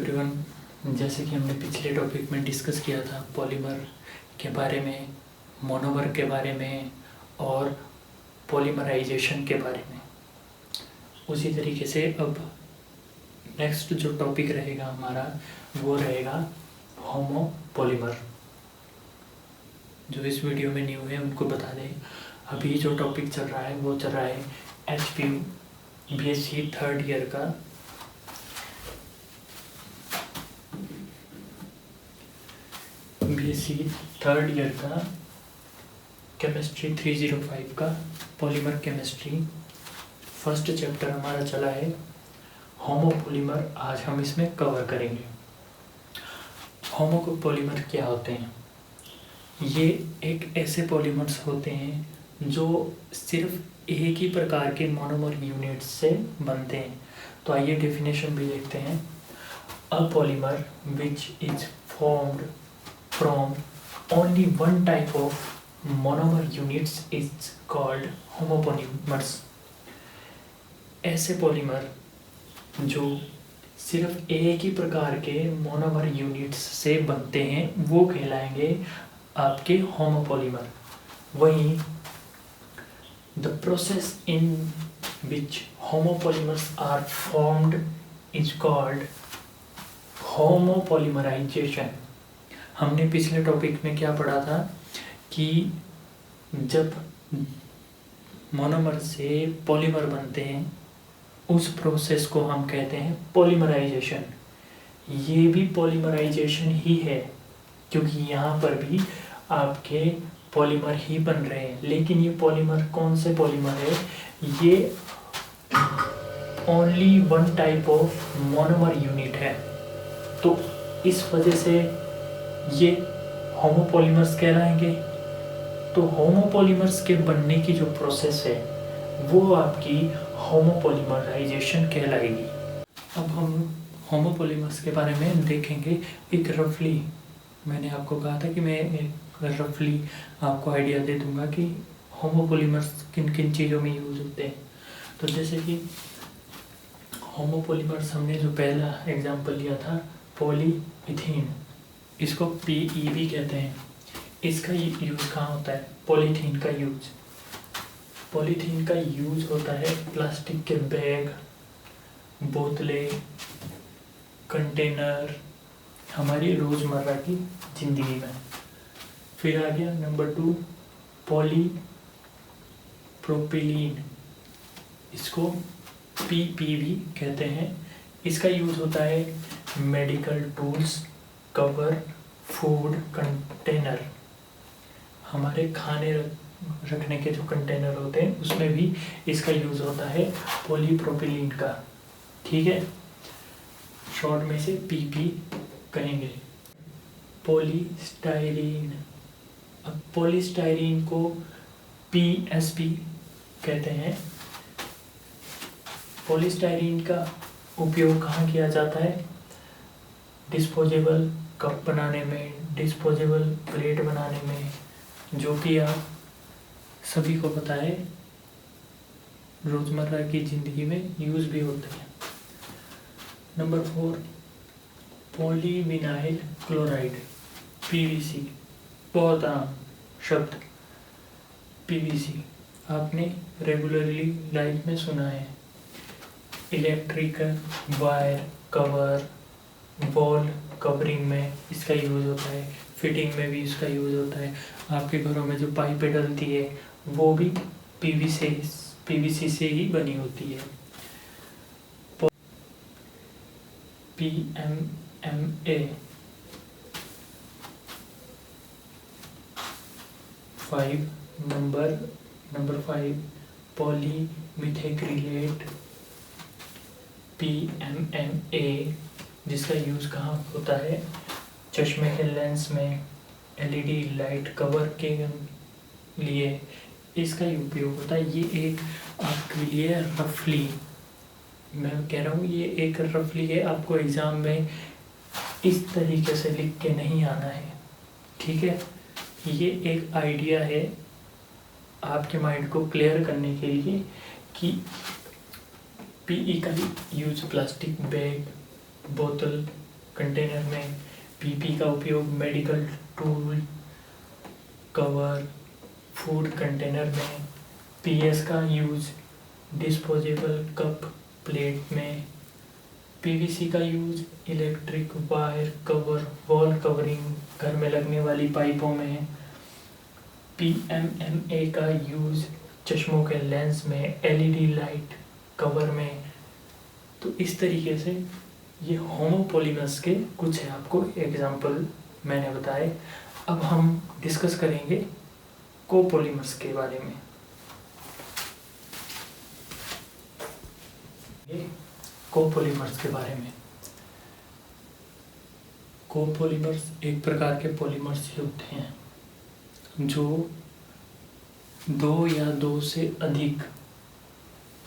Everyone, जैसे कि हमने पिछले टॉपिक में डिस्कस किया था पॉलीमर के बारे में, मोनोमर के बारे में और पॉलीमराइजेशन के बारे में, उसी तरीके से अब नेक्स्ट जो टॉपिक रहेगा हमारा वो रहेगा होमोपॉलीमर। जो इस वीडियो में न्यू है उनको बता दें, अभी जो टॉपिक चल रहा है वो चल रहा है HPU BSc थर्ड ईयर का केमिस्ट्री 305 का पॉलीमर केमिस्ट्री फर्स्ट चैप्टर हमारा चला है होमोपॉलीमर। आज हम इसमें कवर करेंगे होमोपॉलीमर क्या होते हैं। ये एक ऐसे पॉलीमर्स होते हैं जो सिर्फ एक ही प्रकार के मोनोमर यूनिट्स से बनते हैं। तो आइए डेफिनेशन भी देखते हैं। A polymer which is formed from only one type of monomer units is called homopolymers। ऐसे पॉलीमर जो सिर्फ एक ही प्रकार के मोनोमर यूनिट्स से बनते हैं वो कहलाएंगे आपके होमोपॉलीमर। वहीं the process in which homopolymers are formed is called homopolymerization। हमने पिछले टॉपिक में क्या पढ़ा था कि जब मोनोमर से पॉलीमर बनते हैं उस प्रोसेस को हम कहते हैं पॉलीमराइजेशन। ये भी पॉलीमराइजेशन ही है क्योंकि यहाँ पर भी आपके पॉलीमर ही बन रहे हैं, लेकिन ये पॉलीमर कौन से पॉलीमर है? ये only one type of monomer unit है। तो इस वजह से ये होमोपॉलीमर्स कहलाएंगे। तो होमोपॉलीमर्स के बनने की जो प्रोसेस है वो आपकी होमोपॉलीमराइजेशन कहलाएगी। अब हम होमोपॉलीमर्स के बारे में देखेंगे एक रफली। मैंने आपको कहा था कि मैं एक रफली आपको आइडिया दे दूंगा कि होमोपॉलीमर्स किन किन चीज़ों में यूज होते हैं। तो जैसे कि होमोपॉलीमर्स हमने जो पहला एग्जाम्पल लिया था पॉलीइथीन, इसको PEB कहते हैं। इसका यूज़ कहाँ होता है? पॉलीथीन का यूज। पॉलीथीन का यूज होता है प्लास्टिक के बैग, बोतलें, कंटेनर, हमारी रोज़मर्रा की ज़िंदगी में। फिर आ गया नंबर 2 पॉलीप्रोपिलीन, इसको PPV कहते हैं। इसका यूज़ होता है medical tools, cover, food container, हमारे खाने रखने के जो कंटेनर होते हैं उसमें भी इसका यूज़ होता है पॉलीप्रोपिलीन का। ठीक है, शॉर्ट में से PP कहेंगे। पॉलीस्टाइरीन, अब पॉलीस्टाइरीन को PSP कहते हैं। पॉलीस्टाइरीन का उपयोग कहाँ किया जाता है? डिस्पोजेबल कप बनाने में, डिस्पोजेबल प्लेट बनाने में, जो कि आप सभी को पता है रोज़मर्रा की ज़िंदगी में यूज़ भी होते हैं। नंबर 4 पॉलीविनाइल क्लोराइड, PVC, बहुत आम शब्द। PVC आपने रेगुलरली लाइफ में सुना है। Electrical wire cover, wall covering में इसका यूज़ होता है, फिटिंग में भी इसका यूज़ होता है। आपके घरों में जो पाइपें डलती है वो भी PVC से ही बनी होती है। PMMA 5 नंबर 5 पॉलीमिथाइक्रिलेट, PMMA, जिसका यूज़ कहाँ होता है? चश्मे के लेंस में, LED लाइट कवर के लिए इसका उपयोग होता है। ये एक आपके लिए रफली, मैं कह रहा हूँ ये एक रफली है, आपको एग्ज़ाम में इस तरीके से लिख के नहीं आना है। ठीक है, ये एक आइडिया है आपके माइंड को क्लियर करने के लिए कि PE का यूज प्लास्टिक बैग, बोतल, कंटेनर में, पीपी का उपयोग medical tool, cover, food container में, पीएस का यूज़ डिस्पोजेबल कप प्लेट में, पीवीसी का use electric wire cover, wall covering, घर में लगने वाली पाइपों में, पीएमएमए का यूज़ चश्मों के लेंस में, एलईडी लाइट कवर में। तो इस तरीके से ये होमोपॉलीमर्स के कुछ है, आपको एग्जाम्पल मैंने बताए। अब हम डिस्कस करेंगे कोपॉलीमर्स के बारे में। ये कोपॉलीमर्स के बारे में, कोपॉलीमर्स एक प्रकार के पॉलीमर्स होते हैं जो दो या दो से अधिक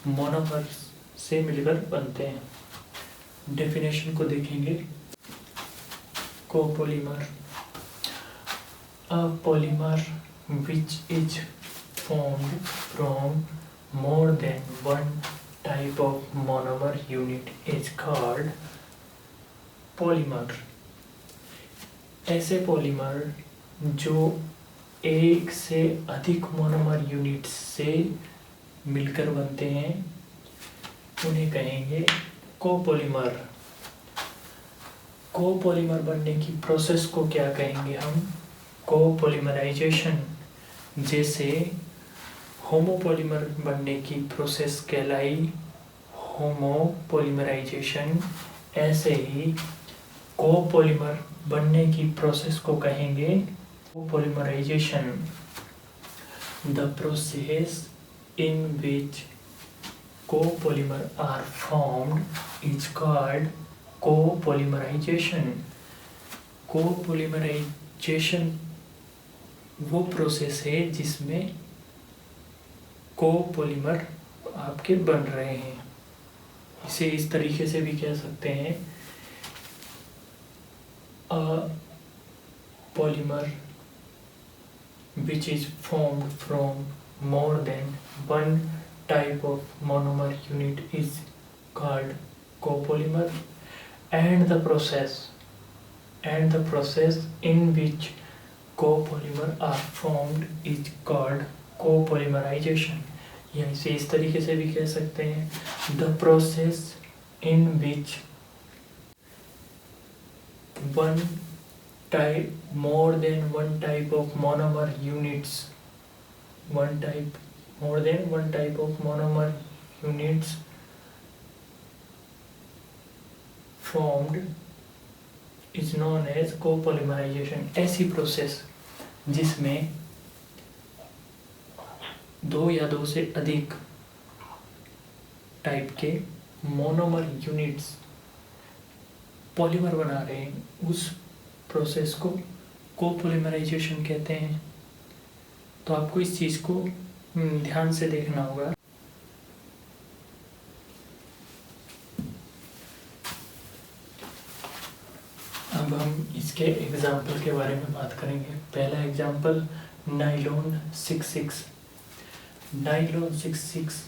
मोनोमर्स से मिलकर बनते हैं। डेफिनेशन को देखेंगे। Copolymer, a polymer which is formed from more than one type of monomer unit is called polymer। ऐसे पॉलीमर जो एक से अधिक मोनोमर यूनिट से मिलकर बनते हैं उन्हें कहेंगे कोपॉलीमर। कोपॉलीमर बनने की प्रोसेस को क्या कहेंगे हम? कोपॉलीमराइजेशन। जैसे होमोपॉलीमर बनने की प्रोसेस कहलाई होमोपॉलीमराइजेशन, ऐसे ही कोपॉलीमर बनने की प्रोसेस को कहेंगे copolymerization. The process in which copolymer are formed is called copolymerization। Copolymerization वो प्रोसेस है जिसमें कोपॉलीमर आपके बन रहे हैं। इसे इस तरीके से भी कह सकते हैं, a polymer which is formed from more than one type of monomer unit is called copolymer, and the process in which copolymer are formed is called copolymerization। या इसे इस तरीके से भी कह सकते हैं, the process in which more than one type of monomer units formed is known as copolymerization। ऐसी प्रोसेस जिसमें दो या दो से अधिक टाइप के मोनोमर यूनिट्स पॉलीमर बना रहे हैं, उस प्रोसेस को कोपॉलीमराइजेशन कहते हैं। तो आपको इस चीज़ को ध्यान से देखना होगा। अब हम इसके एग्जाम्पल के बारे में बात करेंगे। पहला एग्जाम्पल नाइलॉन 66। नाइलॉन 66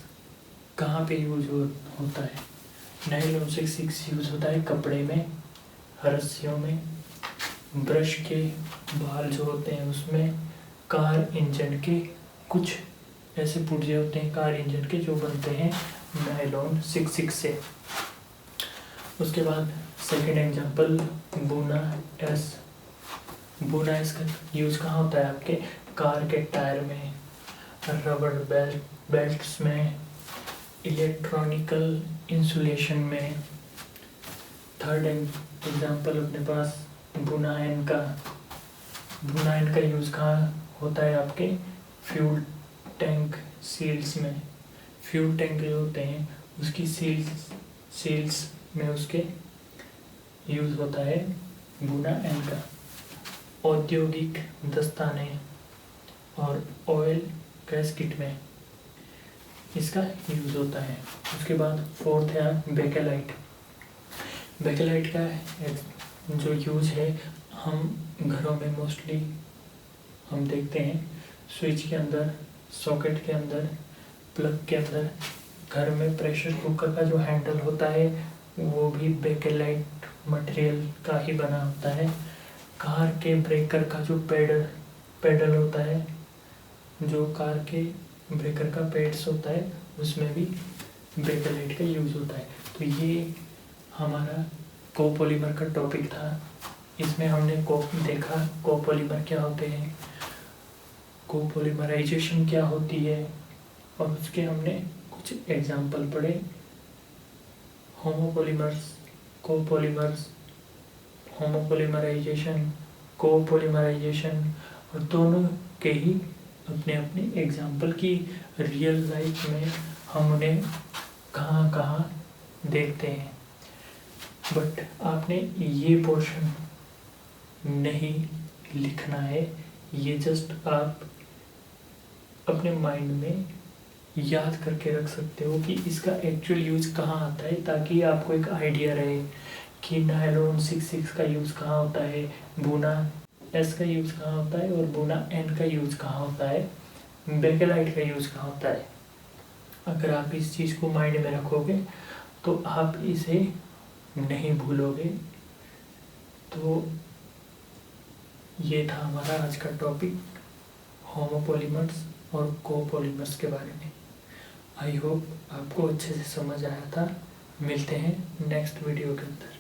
कहाँ पे यूज होता है? नाइलॉन 66 यूज होता है कपड़े में, रस्सियों में, ब्रश के बाल जो होते हैं उसमें, कार इंजन के कुछ ऐसे पुर्जे होते हैं कार इंजन के जो बनते हैं नाइलॉन 66 से। उसके बाद second example buna S. Buna S का यूज़ कहाँ होता है? आपके कार के टायर में, रबड़ बेल्ट्स में, इलेक्ट्रॉनिकल इंसुलेशन में। थर्ड एग्जांपल अपने पास बुनायन का। बुनायन का यूज़ कहाँ होता है? आपके फ्यूल टैंक सील्स में। फ्यूल टैंक जो होते हैं उसकी सील्स में उसके यूज़ होता है बुनायन का। औद्योगिक दस्ताने और ऑयल गैस्केट में इसका यूज़ होता है। उसके बाद फोर्थ है बेकेलाइट। बेकेलाइट का जो यूज़ है हम घरों में मोस्टली हम देखते हैं, स्विच के अंदर, सॉकेट के अंदर, प्लग के अंदर। घर में प्रेशर कुकर का जो हैंडल होता है वो भी बेकेलाइट मटेरियल का ही बना होता है। कार के ब्रेकर का जो पेडल होता है, जो कार के ब्रेकर का पैड्स होता है, उसमें भी बेकलाइट का यूज़ होता है। तो ये हमारा कोपॉलीमर का टॉपिक था। इसमें हमने देखा कोपॉलीमर क्या होते हैं, कोपॉलीमराइजेशन क्या होती है, और उसके हमने कुछ एग्जाम्पल पढ़े। होमोपॉलीमर्स, कोपॉलीमर्स, होमोपॉलीमराइजेशन, कोपॉलीमराइजेशन, और दोनों के ही अपने अपने एग्जाम्पल की रियल लाइफ में हम उन्हें कहाँ कहाँ देखते हैं। बट आपने ये पोर्शन नहीं लिखना है, ये जस्ट आप अपने माइंड में याद करके रख सकते हो कि इसका एक्चुअल यूज़ कहाँ आता है, ताकि आपको एक आइडिया रहे कि नायलॉन 66 का यूज़ कहाँ होता है, बूना एस का यूज़ कहाँ होता है, और बूना एन का यूज़ कहाँ होता है, बेकेलाइट का यूज़ कहाँ होता है। अगर आप इस चीज़ को माइंड में रखोगे तो आप इसे नहीं भूलोगे। तो ये था हमारा आज का टॉपिक, होमोपॉलीमर्स और कोपॉलीमर्स के बारे में। आई होप आपको अच्छे से समझ आया था। मिलते हैं नेक्स्ट वीडियो के अंदर।